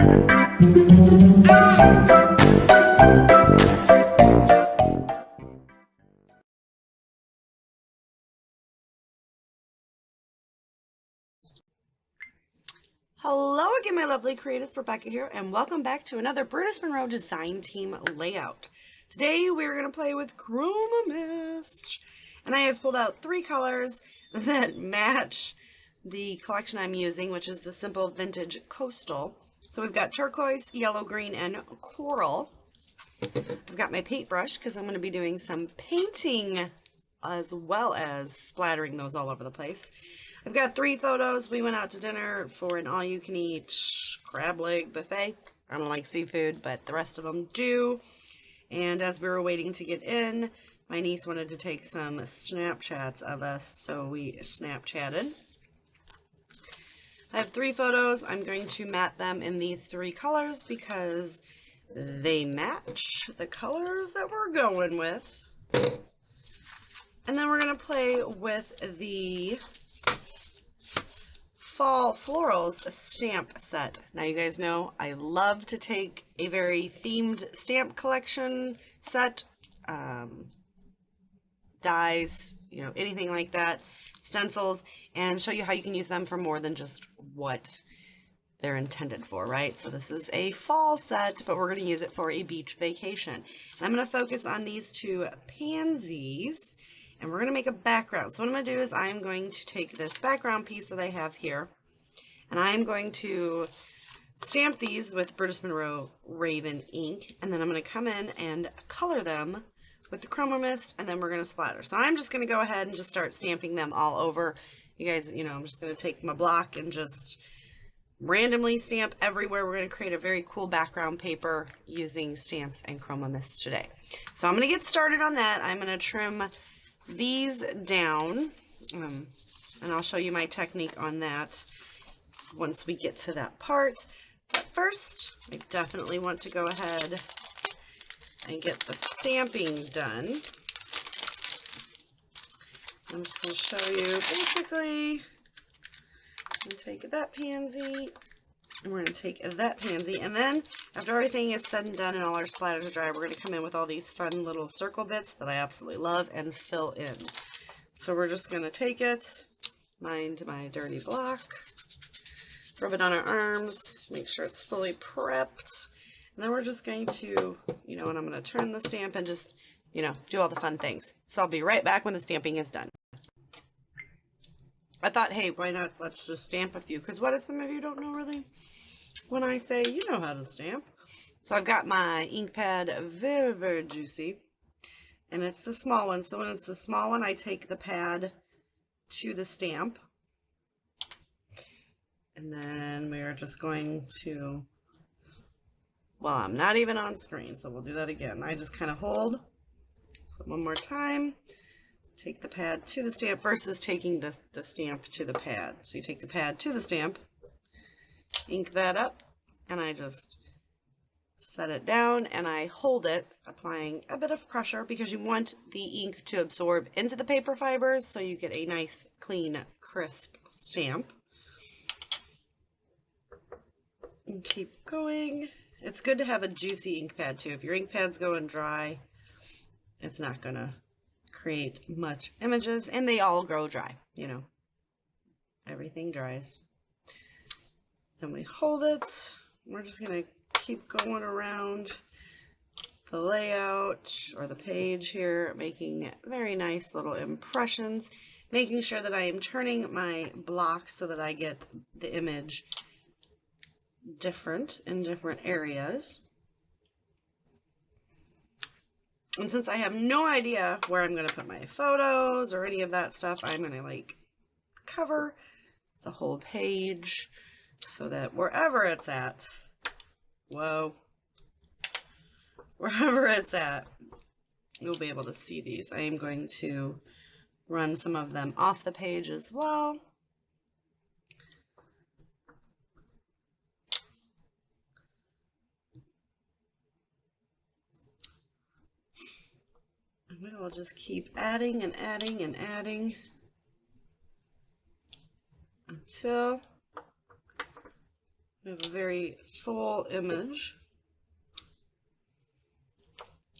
Hello again, my lovely creatives. Rebecca here, and welcome back to another Brutus Monroe Design Team layout. Today we're going to play with Chroma Mist, and I have pulled out 3 colors that match the collection I'm using, which is the Simple Vintage Coastal. So we've got turquoise, yellow, green, and coral. I've got my paintbrush because I'm going to be doing some painting as well as splattering those all over the place. I've got 3 photos. We went out to dinner for an all-you-can-eat crab leg buffet. I don't like seafood, but the rest of them do. And as we were waiting to get in, my niece wanted to take some Snapchats of us, so we Snapchatted. I have 3 photos. I'm going to matte them in these 3 colors because they match the colors that we're going with. And then we're going to play with the Fall Florals stamp set. Now you guys know I love to take a very themed stamp collection set, dies, you know, anything like that, stencils, and show you how you can use them for more than just what they're intended for, right? So this is a fall set, but we're going to use it for a beach vacation. And I'm going to focus on these 2 pansies. And we're going to make a background. So what I'm going to do is I'm going to take this background piece that I have here, and I'm going to stamp these with Brutus Monroe Raven ink, and then I'm going to come in and color them with the Chroma Mist, and then we're going to splatter. So I'm just going to go ahead and just start stamping them all over. You guys, you know, I'm just going to take my block and just randomly stamp everywhere. We're going to create a very cool background paper using stamps and Chroma Mist today. So I'm going to get started on that. I'm going to trim these down, and I'll show you my technique on that once we get to that part. But first, I definitely want to go ahead and get the stamping done. I'm just going to show you basically, I'm going to take that pansy, and we're going to take that pansy, and then after everything is said and done and all our splatters are dry, we're going to come in with all these fun little circle bits that I absolutely love and fill in. So we're just going to take it, mind my dirty block, rub it on our arms, make sure it's fully prepped, and then we're just going to, you know, and I'm going to turn the stamp and just, you know, do all the fun things. So I'll be right back when the stamping is done. I thought, hey, why not, let's just stamp a few, because what if some of you don't know really when I say you know how to stamp. So I've got my ink pad very, very juicy, and it's the small one. So when it's the small one, I take the pad to the stamp, and then we are just going to, well, I'm not even on screen, so we'll do that again. I just kind of hold, so one more time, take the pad to the stamp versus taking the stamp to the pad. So you take the pad to the stamp, ink that up, and I just set it down and I hold it, applying a bit of pressure because you want the ink to absorb into the paper fibers so you get a nice, clean, crisp stamp. And keep going. It's good to have a juicy ink pad too. If your ink pad's going dry, it's not going to create much images, and they all go dry, you know. Everything dries. Then we hold it. We're just going to keep going around the layout or the page here, making very nice little impressions, making sure that I am turning my block so that I get the image different in different areas. And since I have no idea where I'm going to put my photos or any of that stuff, I'm going to like cover the whole page so that wherever it's at, wherever it's at, you'll be able to see these. I am going to run some of them off the page as well. And we will just keep adding and adding and adding until We have a very full image.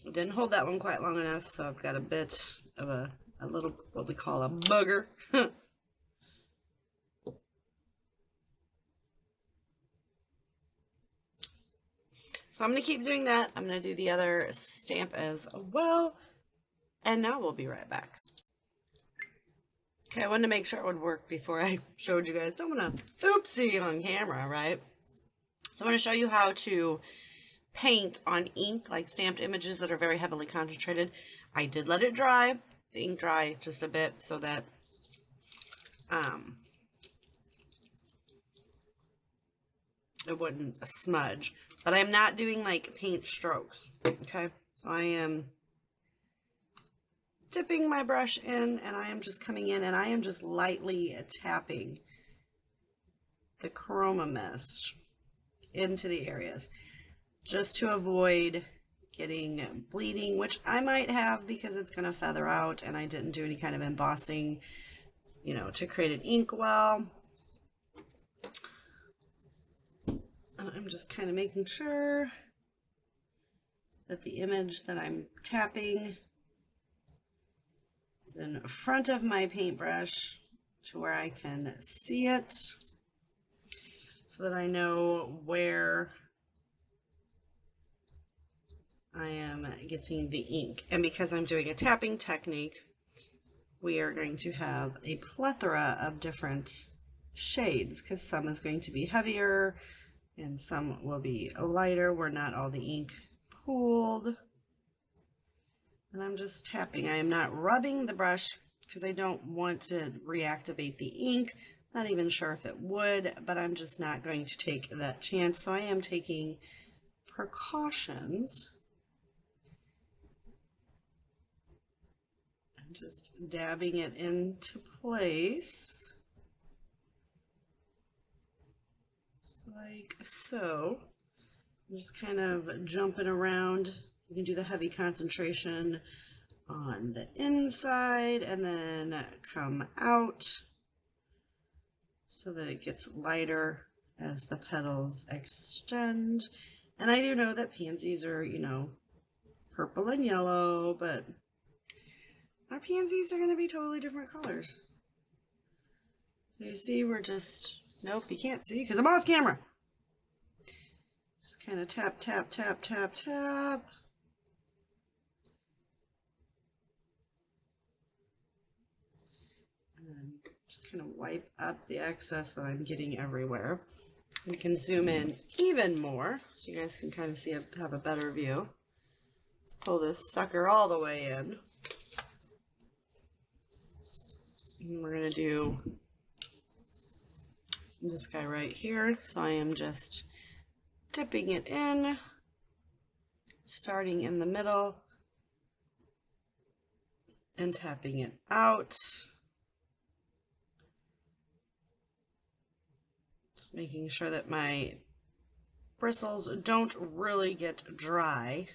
I didn't hold that one quite long enough, so I've got a bit of a little, what we call a bugger. So I'm going to keep doing that. I'm going to do the other stamp as well. And now we'll be right back. Okay, I wanted to make sure it would work before I showed you guys. Don't want to oopsie on camera, right? So I'm going to show you how to paint on ink, like stamped images that are very heavily concentrated. I did let it dry, the ink dry just a bit so that it wouldn't smudge. But I'm not doing like paint strokes, okay? So I am dipping my brush in, and I am just coming in and I am just lightly tapping the chroma mist into the areas just to avoid getting bleeding, which I might have because it's going to feather out and I didn't do any kind of embossing, you know, to create an ink well. And I'm just kind of making sure that the image that I'm tapping is in front of my paintbrush to where I can see it so that I know where I am getting the ink. And because I'm doing a tapping technique, we are going to have a plethora of different shades because some is going to be heavier and some will be lighter where not all the ink pooled. And I'm just tapping. I am not rubbing the brush because I don't want to reactivate the ink. Not even sure if it would, but I'm just not going to take that chance. So I am taking precautions and just dabbing it into place. Like so. I'm just kind of jumping around. You can do the heavy concentration on the inside and then come out so that it gets lighter as the petals extend. And I do know that pansies are, you know, purple and yellow, but our pansies are going to be totally different colors. So you see, we're just, nope, you can't see because I'm off camera. Just kind of tap, tap, tap, tap, tap. And then just kind of wipe up the excess that I'm getting everywhere. We can zoom in even more so you guys can kind of see, have a better view. Let's pull this sucker all the way in. And we're going to do this guy right here. So I am just dipping it in, starting in the middle, and tapping it out. Just making sure that my bristles don't really get dry,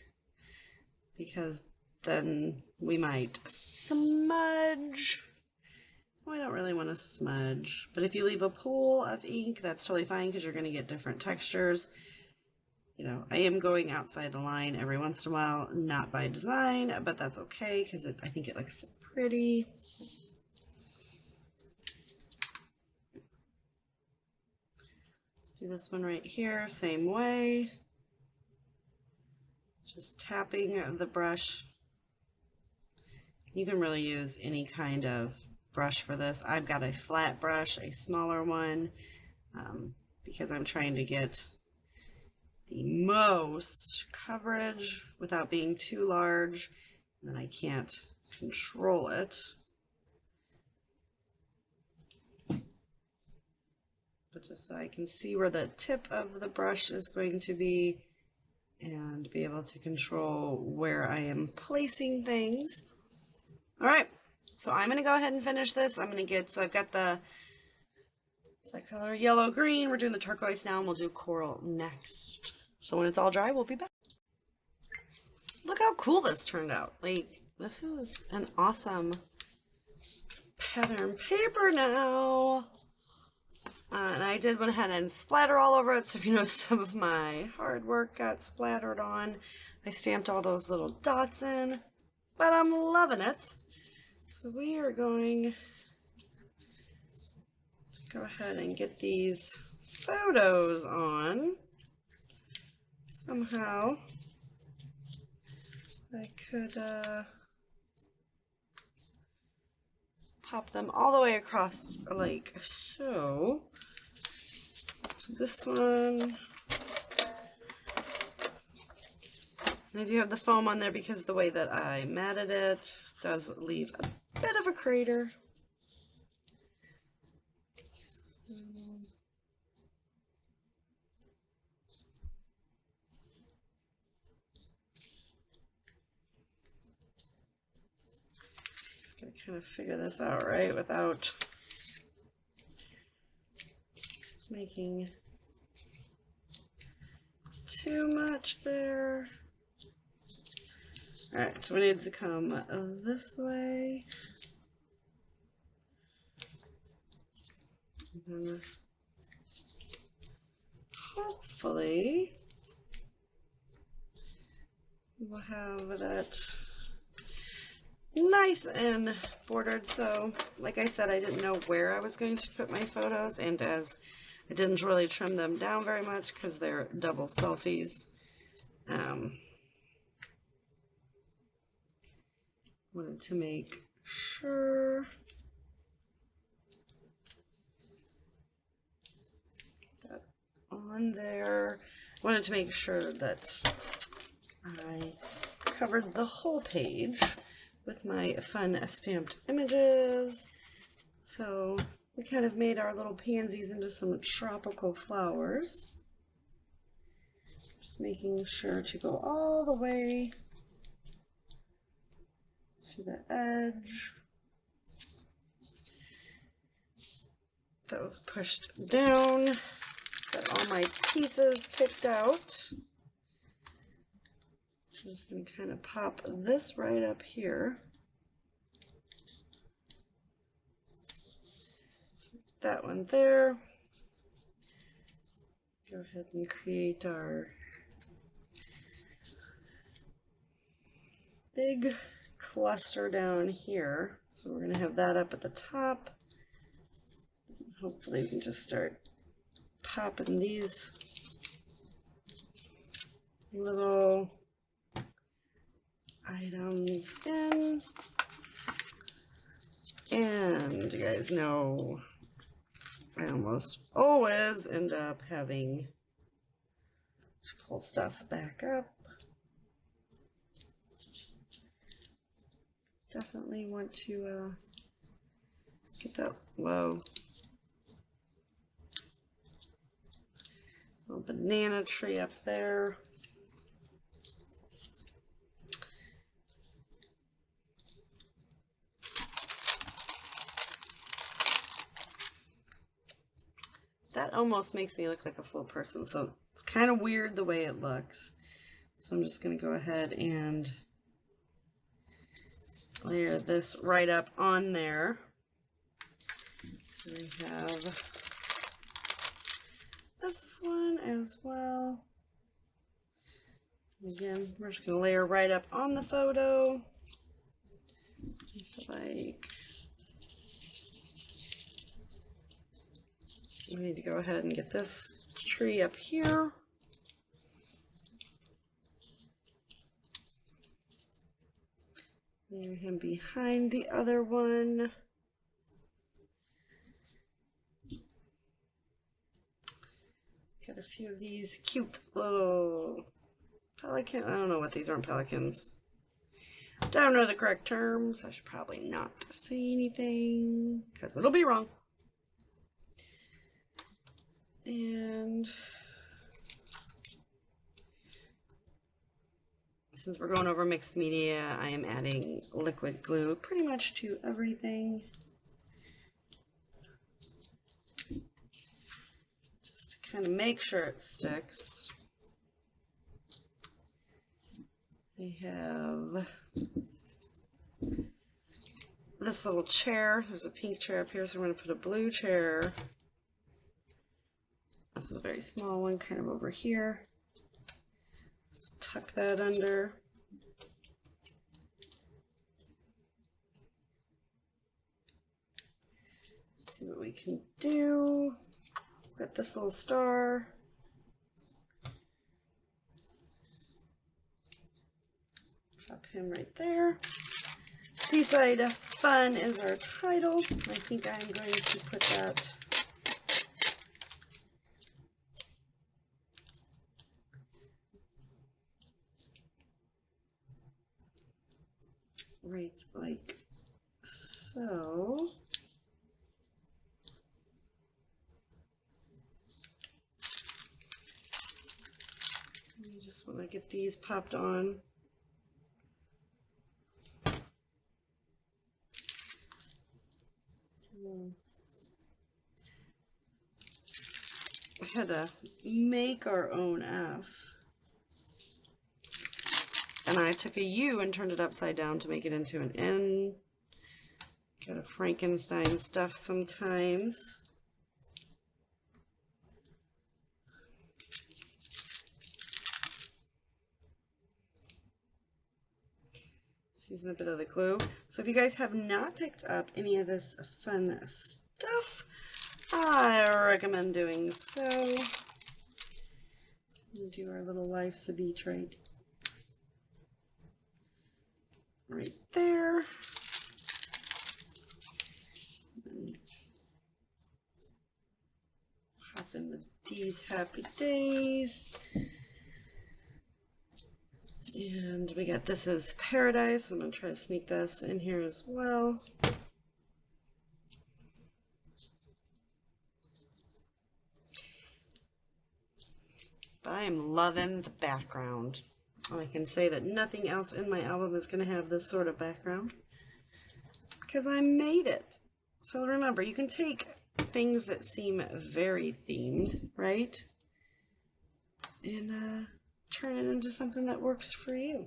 because then we might smudge. We don't really want to smudge, but if you leave a pool of ink, that's totally fine because you're going to get different textures. You know, I am going outside the line every once in a while, not by design, but that's okay because I think it looks pretty. Let's do this one right here, same way. Just tapping the brush. You can really use any kind of brush for this. I've got a flat brush, a smaller one, because I'm trying to get the most coverage without being too large, and then I can't control it. But just so I can see where the tip of the brush is going to be and be able to control where I am placing things. All right, so I'm going to go ahead and finish this. I'm going to get, so I've got the color yellow green. We're doing the turquoise now, and we'll do coral next. So when it's all dry, we'll be back. Look how cool this turned out. Like, this is an awesome pattern paper now. And I did went ahead and splatter all over it, so if you notice some of my hard work got splattered on, I stamped all those little dots in, but I'm loving it. So we are going to go ahead and get these photos on. Somehow I could pop them all the way across like so. So this one, I do have the foam on there because the way that I matted it does leave a bit of a crater. Just gotta kind of figure this out, right, without making too much there. Alright, so we need to come this way. And then hopefully we'll have that nice and bordered. So like I said, I didn't know where I was going to put my photos, and as I didn't really trim them down very much because they're double selfies, wanted to make sure get that on there. Wanted to make sure that I covered the whole page with my fun stamped images. So we kind of made our little pansies into some tropical flowers. Just making sure to go all the way to the edge. That was pushed down. Got all my pieces picked out. Just going to kind of pop this right up here. That one there. Go ahead and create our big cluster down here. So we're going to have that up at the top. Hopefully we can just start popping these little items in. And you guys know I almost always end up having to pull stuff back up. Definitely want to get that low. Little banana tree up there. That almost makes me look like a full person, so it's kind of weird the way it looks. So I'm just going to go ahead and layer this right up on there. We have this one as well. Again, we're just going to layer right up on the photo. If like we need to go ahead and get this tree up here. Layer him behind the other one. Got a few of these cute little pelican. I don't know what these aren't pelicans. Don't know the correct term, so I should probably not say anything because it'll be wrong. And since we're going over mixed media, I am adding liquid glue pretty much to everything. Just to kind of make sure it sticks. I have this little chair. There's a pink chair up here, so I'm going to put a blue chair very small one kind of over here. Let's tuck that under. See what we can do. Got this little star. Pop him right there. Seaside Fun is our title. I think I'm going to put that right like so. You just want to get these popped on. We had to make our own F. And I took a U and turned it upside down to make it into an N. Got a Frankenstein stuff sometimes. Just using a bit of the glue. So if you guys have not picked up any of this fun stuff, I recommend doing so. We'll do our little Life's a Beach right there. And pop in the D's Happy Days. And we got This Is Paradise. I'm going to try to sneak this in here as well. But I am loving the background. I can say that nothing else in my album is going to have this sort of background because I made it. So remember, you can take things that seem very themed, right? And turn it into something that works for you.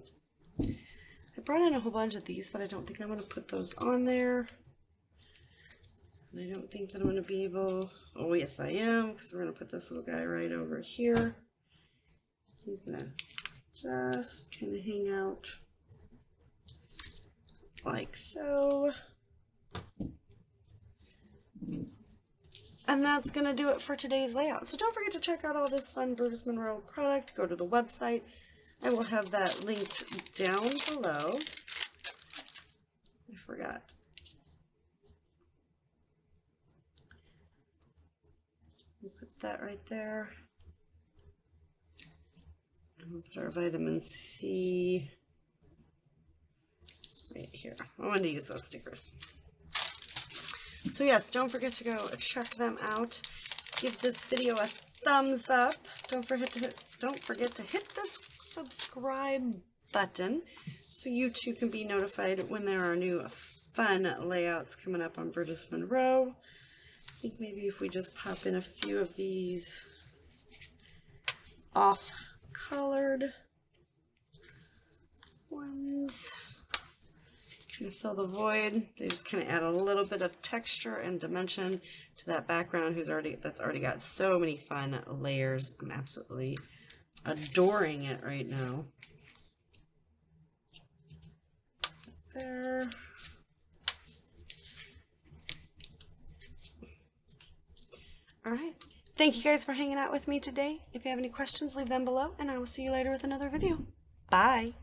I brought in a whole bunch of these, but I don't think I'm going to put those on there. And I don't think that I'm going to be able... Oh, yes, I am, because we're going to put this little guy right over here. He's going to just kind of hang out like so. And that's going to do it for today's layout. So don't forget to check out all this fun Brutus Monroe product. Go to the website. I will have that linked down below. I forgot. We'll put that right there. And we'll put our vitamin C right here. I wanted to use those stickers. So yes, don't forget to go check them out. Give this video a thumbs up. Don't forget to hit this subscribe button so you too can be notified when there are new fun layouts coming up on Brutus Monroe. I think maybe if we just pop in a few of these off-colored ones. Kind of fill the void. They just kind of add a little bit of texture and dimension to that background that's already got so many fun layers. I'm absolutely adoring it right now. There. Alright. Thank you guys for hanging out with me today. If you have any questions, leave them below, and I will see you later with another video. Bye!